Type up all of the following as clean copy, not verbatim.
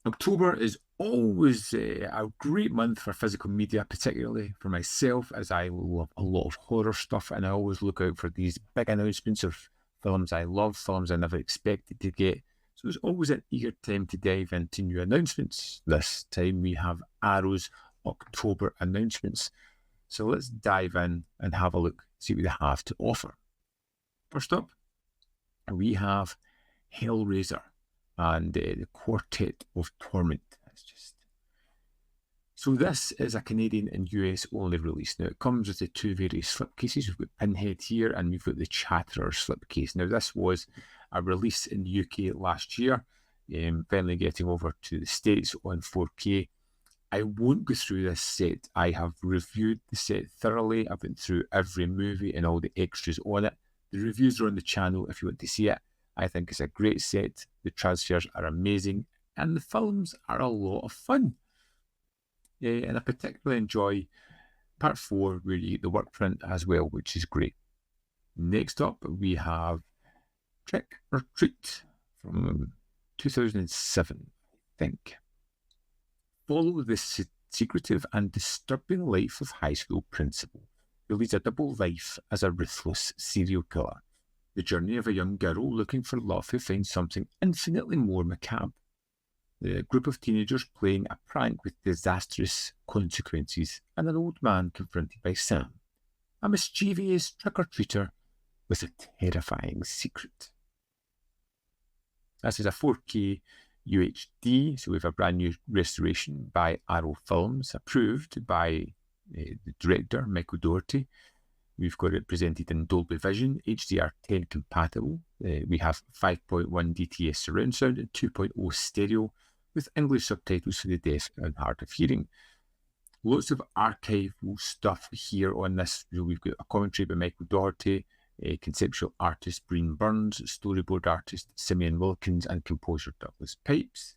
October is always a great month for physical media, particularly for myself, as I love a lot of horror stuff, and I always look out for these big announcements of films I love, films I never expected to get. So it's always an eager time to dive into new announcements. This time we have Arrow's October announcements. So let's dive in and have a look, see what they have to offer. First up, we have Hellraiser and the Quartet of Torment. That's just so. This is a Canadian and US only release. Now it comes with the two various slipcases. We've got Pinhead here, and we've got the Chatterer slipcase. Now this was a release in the UK last year. Finally getting over to the States on 4K. I won't go through this set. I have reviewed the set thoroughly. I've been through every movie and all the extras on it. The reviews are on the channel if you want to see it. I think it's a great set. The transfers are amazing, and the films are a lot of fun. And I particularly enjoy part 4, where you get the work print as well, which is great. Next up, we have Trick or Treat from 2007, I think. Follow the secretive and disturbing life of high school principal, who leads a double life as a ruthless serial killer. The journey of a young girl looking for love who finds something infinitely more macabre. The group of teenagers playing a prank with disastrous consequences, and an old man confronted by Sam, a mischievous trick-or-treater with a terrifying secret. This is a 4K UHD, so we have a brand new restoration by Arrow Films, approved by the director, Michael Doherty. We've got it presented in Dolby Vision, HDR10 compatible. We have 5.1 DTS surround sound and 2.0 stereo, with English subtitles for the deaf and hard of hearing. Lots of archival stuff here on this. We've got a commentary by Michael Doherty, conceptual artist Breen Burns, storyboard artist Simeon Wilkins, and composer Douglas Pipes.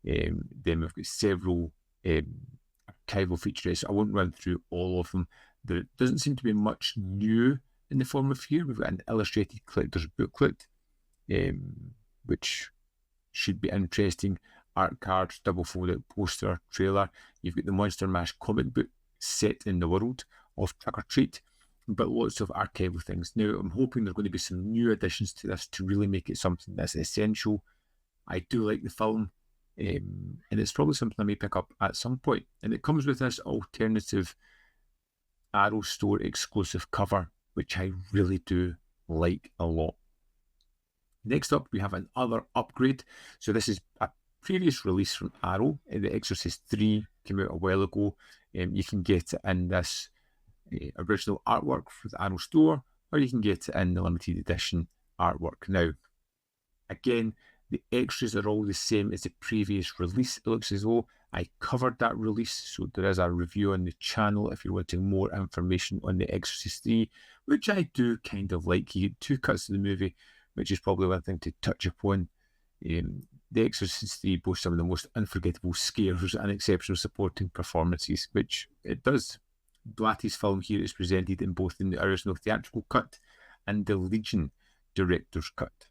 Then we've got several archival features. I won't run through all of them. There doesn't seem to be much new in the form of here. We've got an illustrated collector's booklet, which should be interesting. Art cards, double fold-out poster, trailer. You've got the Monster Mash comic book set in the world of Trick or Treat, but lots of archival things. Now, I'm hoping there's going to be some new additions to this to really make it something that's essential. I do like the film, and it's probably something I may pick up at some point. And it comes with this alternative Arrow Store exclusive cover, which I really do like a lot. Next up, we have another upgrade. So this is a previous release from Arrow. The Exorcist 3 came out a while ago. You can get it in this original artwork for the Arrow Store, or you can get it in the limited edition artwork. Now, again, the extras are all the same as the previous release. It looks as though I covered that release, so there is a review on the channel if you're wanting more information on The Exorcist 3, which I do kind of like. You get 2 cuts of the movie, which is probably one thing to touch upon. The Exorcist 3 boasts some of the most unforgettable scares and exceptional supporting performances, which it does. Blatty's film here is presented in both in the original theatrical cut and the Legion director's cut.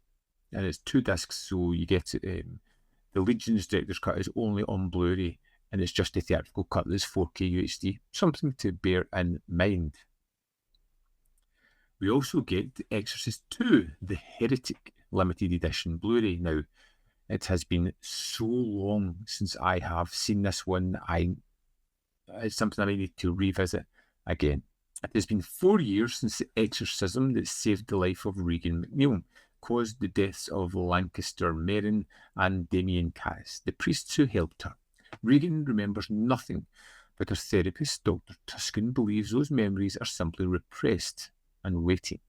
And it's 2 discs, so you get the Legion's director's cut is only on Blu-ray, and it's just the theatrical cut that's 4K UHD. Something to bear in mind. We also get The Exorcist 2, The Heretic limited edition Blu-ray. Now, it has been so long since I have seen this one. It's something I may need to revisit again. It has been 4 years since the exorcism that saved the life of Regan McNeil caused the deaths of Lancaster Merrin and Damien Cass, the priests who helped her. Regan remembers nothing, but her therapist, Dr. Tuscan, believes those memories are simply repressed and waiting.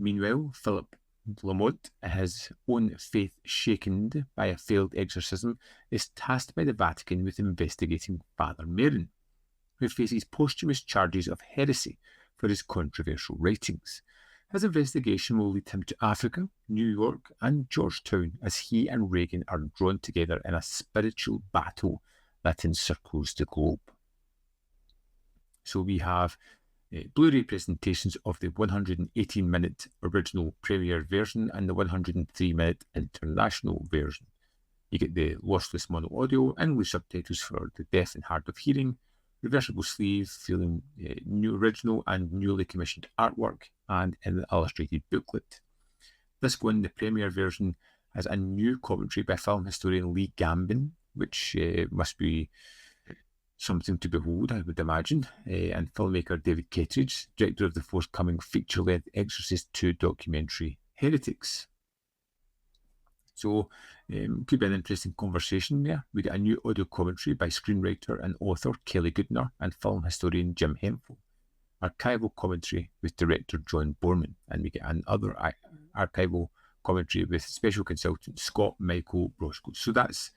Meanwhile, Philip Lamont, his own faith shaken by a failed exorcism, is tasked by the Vatican with investigating Father Merrin, who faces posthumous charges of heresy for his controversial writings. His investigation will lead him to Africa, New York, and Georgetown as he and Reagan are drawn together in a spiritual battle that encircles the globe. So we have Blu-ray presentations of the 118-minute original premiere version and the 103-minute international version. You get the lossless mono audio, English subtitles for the deaf and hard of hearing, reversible sleeve, feeling new original and newly commissioned artwork, and an illustrated booklet. This one, the premiere version, has a new commentary by film historian Lee Gambin, which must be something to behold, I would imagine, and filmmaker David Kittredge, director of the forthcoming feature-length Exorcist II documentary Heretics. So, could be an interesting conversation there. We get a new audio commentary by screenwriter and author Kelly Goodner and film historian Jim Hemphill. Archival commentary with director John Borman, and we get another archival commentary with special consultant Scott Michael Roscoe. So that's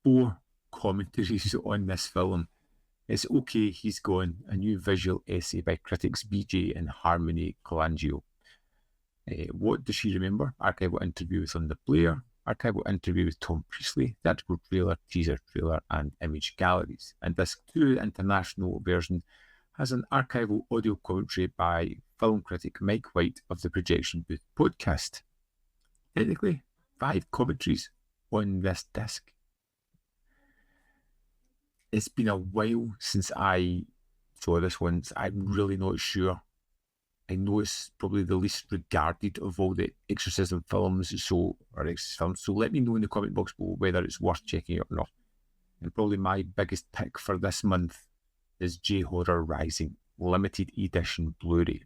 4 commentaries on this film. It's Okay, He's Gone, a new visual essay by critics BJ and Harmony Colangio. What Does She Remember? Archival interview with Linda Blair, archival interview with Tom Priestley, theatrical trailer, teaser trailer, and image galleries. And this 2 international version has an archival audio commentary by film critic Mike White of the Projection Booth podcast. Technically, 5 commentaries on this disc. It's been a while since I saw this one, so I'm really not sure. I know it's probably the least regarded of all the exorcism films, so let me know in the comment box below whether it's worth checking out or not. And probably my biggest pick for this month is J-Horror Rising, limited edition Blu-ray.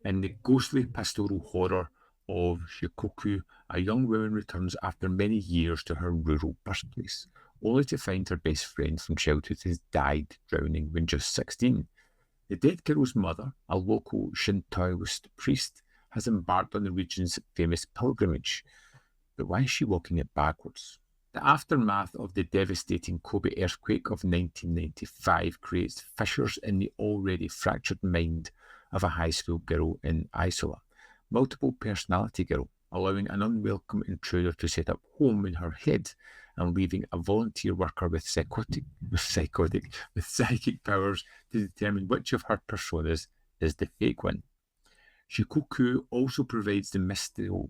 In the ghostly pastoral horror of Shikoku, a young woman returns after many years to her rural birthplace, only to find her best friend from childhood has died drowning when just 16. The dead girl's mother, a local Shintoist priest, has embarked on the region's famous pilgrimage. But why is she walking it backwards? The aftermath of the devastating Kobe earthquake of 1995 creates fissures in the already fractured mind of a high school girl in Isola, multiple personality girl, allowing an unwelcome intruder to set up home in her head and leaving a volunteer worker with psychic powers to determine which of her personas is the fake one. Shikoku also provides the mystical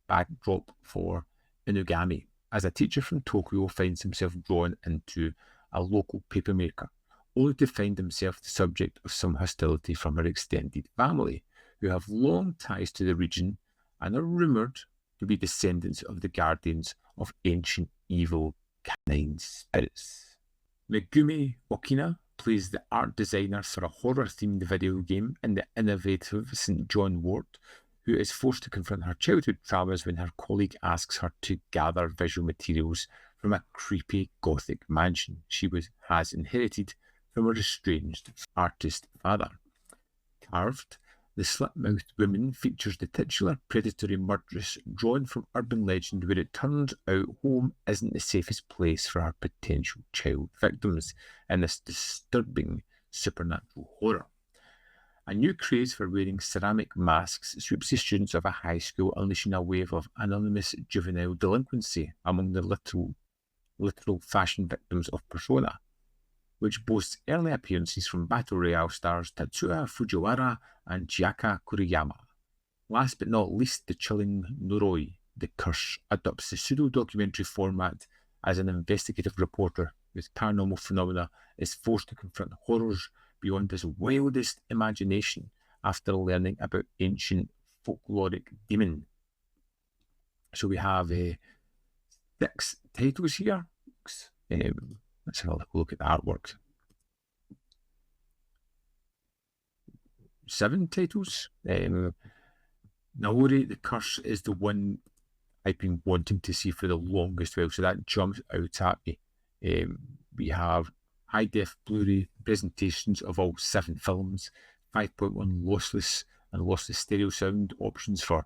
backdrop for Inugami, as a teacher from Tokyo finds himself drawn into a local papermaker, only to find himself the subject of some hostility from her extended family, who have long ties to the region and are rumoured to be descendants of the guardians of ancient evil canine spirits. Megumi Okina plays the art designer for a horror-themed video game in the innovative St. John Wort, who is forced to confront her childhood traumas when her colleague asks her to gather visual materials from a creepy gothic mansion she has inherited from her estranged artist father. Carved, the slit-mouthed woman features the titular predatory murderess drawn from urban legend, where it turns out home isn't the safest place for her potential child victims in this disturbing supernatural horror. A new craze for wearing ceramic masks sweeps the students of a high school, unleashing a wave of anonymous juvenile delinquency among the literal fashion victims of Persona, which boasts early appearances from Battle Royale stars Tatsuya Fujiwara and Chiaka Kuriyama. Last but not least, the chilling Noroi, The Curse, adopts the pseudo-documentary format as an investigative reporter with paranormal phenomena is forced to confront horrors beyond his wildest imagination after learning about ancient folkloric demon. So we have 6 titles here. Let's have a look at the artwork. 7 titles. Naori, The Curse is the one I've been wanting to see for the longest while, so that jumps out at me. We have high-def Blu-ray presentations of all 7 films, 5.1 lossless and lossless stereo sound options for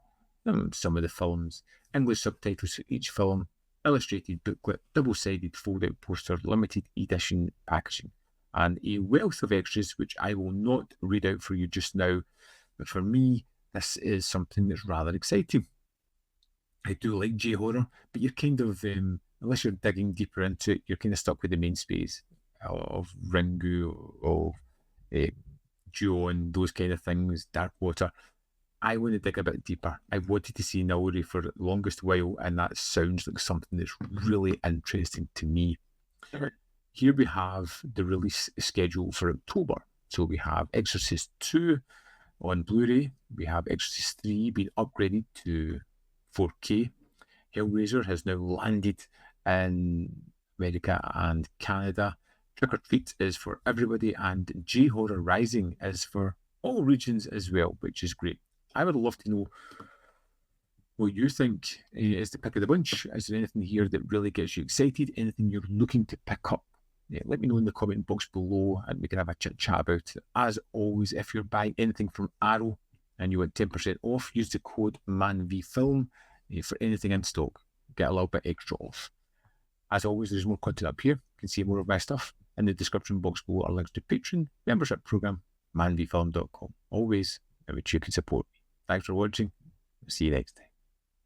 some of the films, English subtitles for each film, illustrated booklet, double-sided fold-out poster, limited edition packaging, and a wealth of extras which I will not read out for you just now, but for me this is something that's rather exciting. I do like J-horror, but you're kind of, unless you're digging deeper into it, you're kind of stuck with the mainstays of Ringu, of Ju-on, those kind of things, Dark Water. I want to dig a bit deeper. I wanted to see Nauri for the longest while, and that sounds like something that's really interesting to me. Here we have the release schedule for October. So we have Exorcist 2 on Blu-ray. We have Exorcist 3 being upgraded to 4K. Hellraiser has now landed in America and Canada. Trick or Treat is for everybody, and J-Horror Rising is for all regions as well, which is great. I would love to know what you think is the pick of the bunch. Is there anything here that really gets you excited? Anything you're looking to pick up? Let me know in the comment box below and we can have a chat about it. As always, if you're buying anything from Arrow and you want 10% off, use the code ManVFilm for anything in stock. Get a little bit extra off. As always, there's more content up here. You can see more of my stuff. In the description box below are links to Patreon, membership program, manvfilm.com. Always, in which you can support me. Thanks for watching. See you next time.